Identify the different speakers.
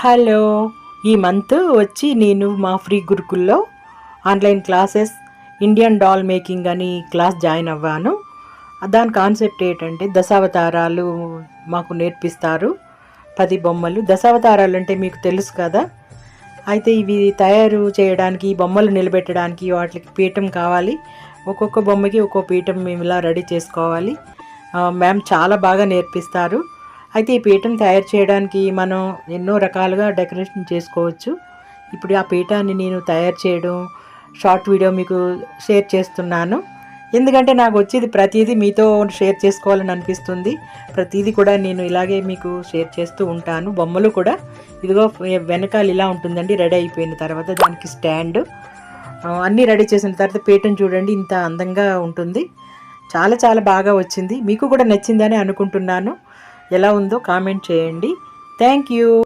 Speaker 1: Hello, ఈ month వచ్చి నేను మా ఫ్రీ గురుకుల్లో online classes Indian doll making అని క్లాస్ జాయిన్ అవ్వాను. దాని కాన్సెప్ట్ ఏంటంటే దశావతారాలు మాకు నేర్పిస్తారు. 10 బొమ్మలు. దశావతారాలు అంటే మీకు తెలుసు కదా. అయితే ఇవి తయారు చేయడానికి, బొమ్మలు నిలబెట్టడానికి వాటికి పీఠం కావాలి. ఒక్కొక్క బొమ్మకి ఒక్కో పీఠం మేము ఇలా రెడీ చేసుకోవాలి. మ్యామ్ చాలా బాగా నేర్పిస్తారు. అయితే ఈ పీఠం తయారు చేయడానికి మనం ఎన్నో రకాలుగా డెకరేషన్ చేసుకోవచ్చు. ఇప్పుడు ఆ పీఠాన్ని నేను తయారు చేయడం షార్ట్ వీడియో మీకు షేర్ చేస్తున్నాను. ఎందుకంటే నాకు వచ్చేది ప్రతిదీ మీతో షేర్ చేసుకోవాలని అనిపిస్తుంది. ప్రతిదీ కూడా నేను ఇలాగే మీకు షేర్ చేస్తూ ఉంటాను. బొమ్మలు కూడా ఇదిగో వెనకాల ఇలా ఉంటుందండి. రెడీ అయిపోయిన తర్వాత దానికి స్టాండ్ అన్నీ రెడీ చేసిన తర్వాత పీఠం చూడండి ఇంత అందంగా ఉంటుంది. చాలా చాలా బాగా వచ్చింది. మీకు కూడా నచ్చిందని అనుకుంటున్నాను. ఎలా ఉందో కామెంట్ చేయండి. Thank you.